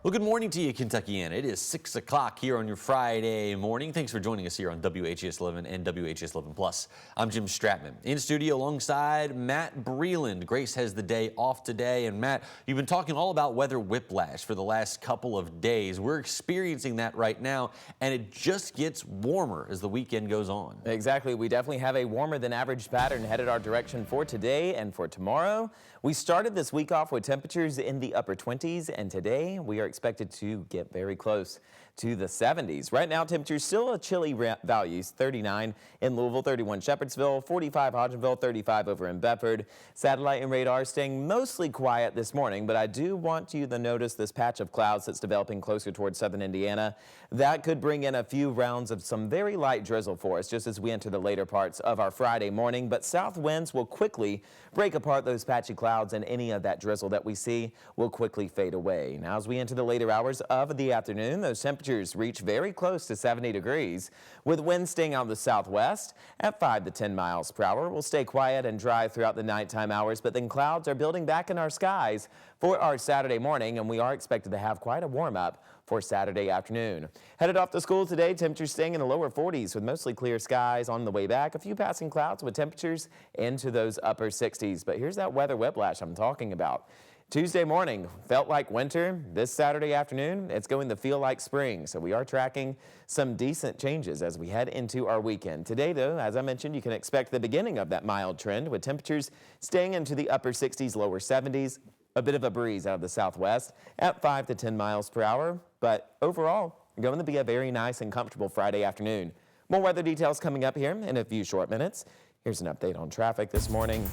Well, good morning to you, Kentuckiana. It is 6 o'clock here on your Friday morning. Thanks for joining us here on WHAS11 and WHAS11 Plus. I'm Jim Stratman in studio alongside Matt Breland. Grace has the day off today. And Matt, you've been talking all about weather whiplash for the last couple of days. We're experiencing that right now, and it just gets warmer as the weekend goes on. Exactly. We definitely have a warmer than average pattern headed our direction for today and for tomorrow. We started this week off with temperatures in the upper 20s, and today we are expected to get very close to the 70s. Right now, temperatures still at chilly values, 39 in Louisville, 31 Shepherdsville, 45 Hodgenville, 35 over in Bedford. Satellite and radar staying mostly quiet this morning, but I do want you to notice this patch of clouds that's developing closer towards southern Indiana. That could bring in a few rounds of some very light drizzle for us just as we enter the later parts of our Friday morning, but south winds will quickly break apart those patchy clouds, and any of that drizzle that we see will quickly fade away. Now, as we enter the later hours of the afternoon, those temperatures reach very close to 70 degrees, with winds staying out of the southwest at 5 to 10 miles per hour. We'll stay quiet and dry throughout the nighttime hours, but then clouds are building back in our skies for our Saturday morning, and we are expected to have quite a warm-up for Saturday afternoon. Headed off to school today, temperatures staying in the lower 40s with mostly clear skies on the way back. A few passing clouds with temperatures into those upper 60s. But here's that weather whiplash I'm talking about. Tuesday morning felt like winter. This Saturday afternoon, it's going to feel like spring. So we are tracking some decent changes as we head into our weekend. Today, though, as I mentioned, you can expect the beginning of that mild trend with temperatures staying into the upper 60s, lower 70s. A bit of a breeze out of the southwest at 5 to 10 miles per hour. But overall, going to be a very nice and comfortable Friday afternoon. More weather details coming up here in a few short minutes. Here's an update on traffic this morning.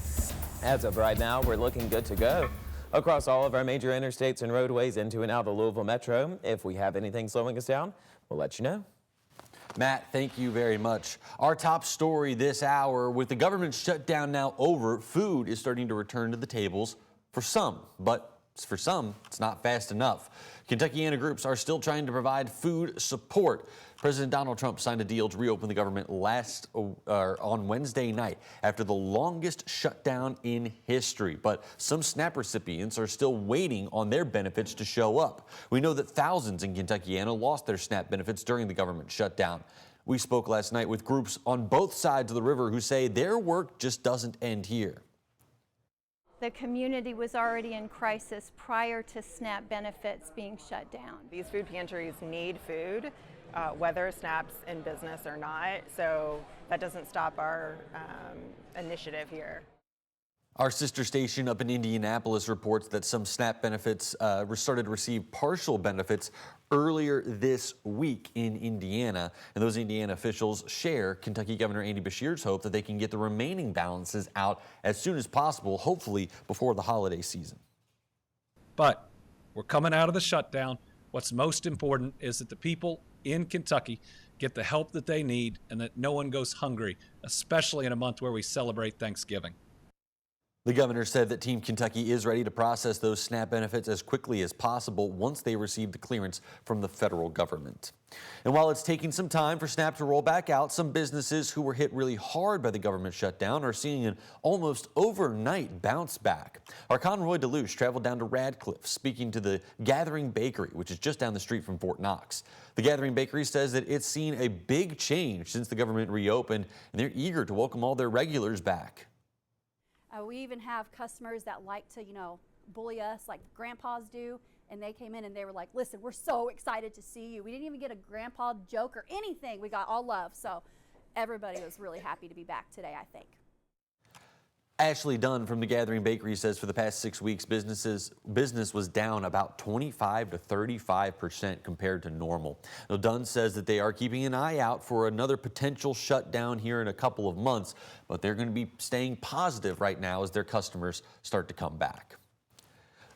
As of right now, we're looking good to go across all of our major interstates and roadways into and out of the Louisville Metro. If we have anything slowing us down, we'll let you know. Matt, thank you very much. Our top story this hour: with the government shutdown now over, food is starting to return to the tables for some, but for some, it's not fast enough. Kentuckiana groups are still trying to provide food support. President Donald Trump signed a deal to reopen the government on Wednesday night after the longest shutdown in history. But some SNAP recipients are still waiting on their benefits to show up. We know that thousands in Kentuckiana lost their SNAP benefits during the government shutdown. We spoke last night with groups on both sides of the river who say their work just doesn't end here. The community was already in crisis prior to SNAP benefits being shut down. These food pantries need food, whether SNAP's in business or not, so that doesn't stop our initiative here. Our sister station up in Indianapolis reports that some SNAP benefits started to receive partial benefits earlier this week in Indiana. And those Indiana officials share Kentucky Governor Andy Beshear's hope that they can get the remaining balances out as soon as possible, hopefully before the holiday season. But we're coming out of the shutdown. What's most important is that the people in Kentucky get the help that they need and that no one goes hungry, especially in a month where we celebrate Thanksgiving. The governor said that Team Kentucky is ready to process those SNAP benefits as quickly as possible once they receive the clearance from the federal government. And while it's taking some time for SNAP to roll back out, some businesses who were hit really hard by the government shutdown are seeing an almost overnight bounce back. Our Conroy Deluge traveled down to Radcliffe, speaking to the Gathering Bakery, which is just down the street from Fort Knox. The Gathering Bakery says that it's seen a big change since the government reopened, and they're eager to welcome all their regulars back. We even have customers that like to, bully us like grandpas do. And they came in and they were like, listen, we're so excited to see you. We didn't even get a grandpa joke or anything. We got all love. So everybody was really happy to be back today, I think. Ashley Dunn from the Gathering Bakery says for the past 6 weeks, business was down about 25 to 35% compared to normal. Now, Dunn says that they are keeping an eye out for another potential shutdown here in a couple of months, but they're going to be staying positive right now as their customers start to come back.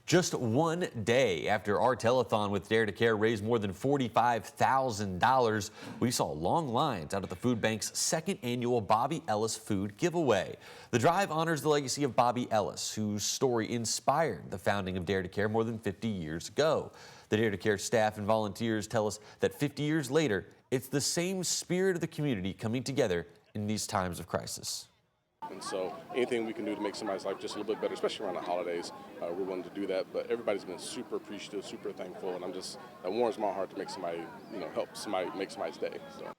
Just one day after our telethon with Dare to Care raised more than $45,000, we saw long lines out at the food bank's second annual Bobby Ellis food giveaway. The drive honors the legacy of Bobby Ellis, whose story inspired the founding of Dare to Care more than 50 years ago. The Dare to Care staff and volunteers tell us that 50 years later, it's the same spirit of the community coming together in these times of crisis. And so anything we can do to make somebody's life just a little bit better, especially around the holidays, we're willing to do that. But everybody's been super appreciative, super thankful, and that warms my heart to make somebody, help somebody make somebody's day. So.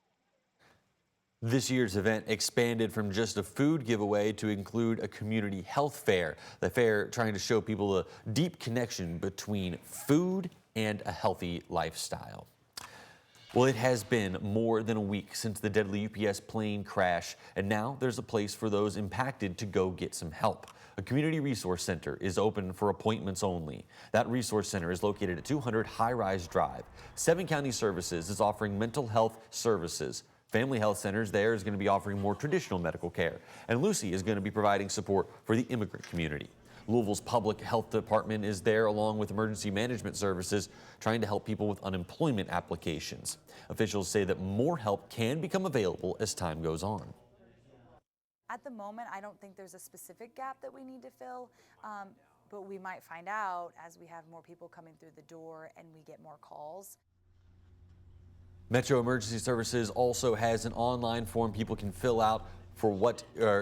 This year's event expanded from just a food giveaway to include a community health fair. The fair trying to show people a deep connection between food and a healthy lifestyle. Well, it has been more than a week since the deadly UPS plane crash, and now there's a place for those impacted to go get some help. A community resource center is open for appointments only. That resource center is located at 200 High Rise Drive. 7 County Services is offering mental health services. Family Health Centers there is going to be offering more traditional medical care, and Lucy is going to be providing support for the immigrant community. Louisville's public health department is there along with emergency management services trying to help people with unemployment applications. Officials say that more help can become available as time goes on. At the moment, I don't think there's a specific gap that we need to fill, but we might find out as we have more people coming through the door and we get more calls. Metro Emergency Services also has an online form people can fill out for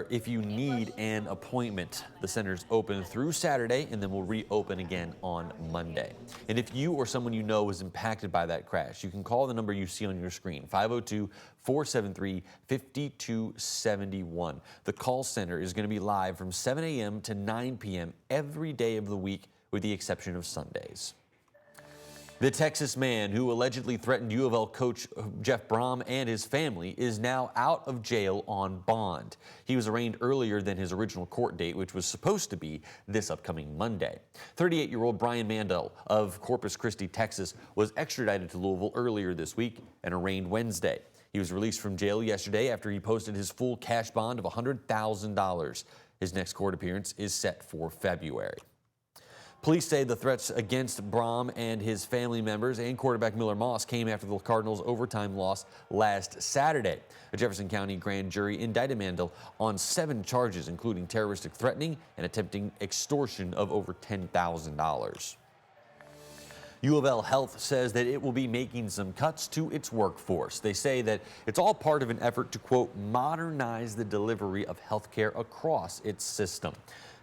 if you need an appointment. The center's open through Saturday and then will reopen again on Monday. And if you or someone you know was impacted by that crash, you can call the number you see on your screen, 502-473-5271. The call center is going to be live from 7 a.m. to 9 p.m. every day of the week with the exception of Sundays. The Texas man who allegedly threatened U of L coach Jeff Brom and his family is now out of jail on bond. He was arraigned earlier than his original court date, which was supposed to be this upcoming Monday. 38-year-old Brian Mandel of Corpus Christi, Texas, was extradited to Louisville earlier this week and arraigned Wednesday. He was released from jail yesterday after he posted his full cash bond of $100,000. His next court appearance is set for February. Police say the threats against Brom and his family members and quarterback Miller Moss came after the Cardinals' overtime loss last Saturday. A Jefferson County grand jury indicted Mandel on 7 charges, including terroristic threatening and attempting extortion of over $10,000. U of L Health says that it will be making some cuts to its workforce. They say that it's all part of an effort to, quote, modernize the delivery of healthcare across its system.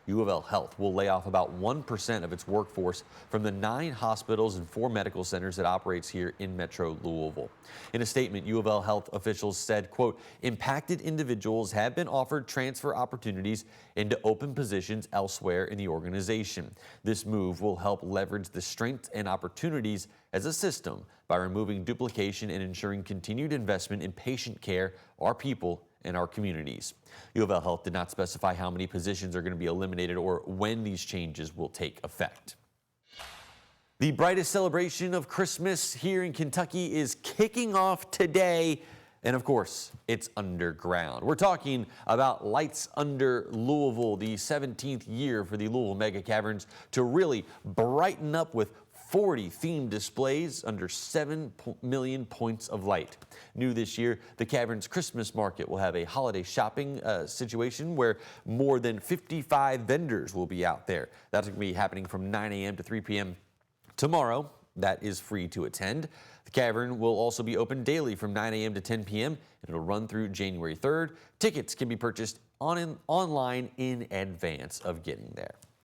U of L Health will lay off about 1% of its workforce from the 9 hospitals and 4 medical centers that operates here in Metro Louisville. In a statement, U of L Health officials said, quote, impacted individuals have been offered transfer opportunities into open positions elsewhere in the organization. This move will help leverage the strengths and opportunities as a system by removing duplication and ensuring continued investment in patient care, our people, and our communities. U of L Health did not specify how many positions are going to be eliminated or when these changes will take effect. The brightest celebration of Christmas here in Kentucky is kicking off today. And of course, it's underground. We're talking about Lights Under Louisville, the 17th year for the Louisville Mega Caverns to really brighten up with 40 themed displays under 7 million points of light. New this year, the Cavern's Christmas Market will have a holiday shopping situation where more than 55 vendors will be out there. That's going to be happening from 9 a.m. to 3 p.m. tomorrow. That is free to attend. The Cavern will also be open daily from 9 a.m. to 10 p.m. and it'll run through January 3rd. Tickets can be purchased online in advance of getting there.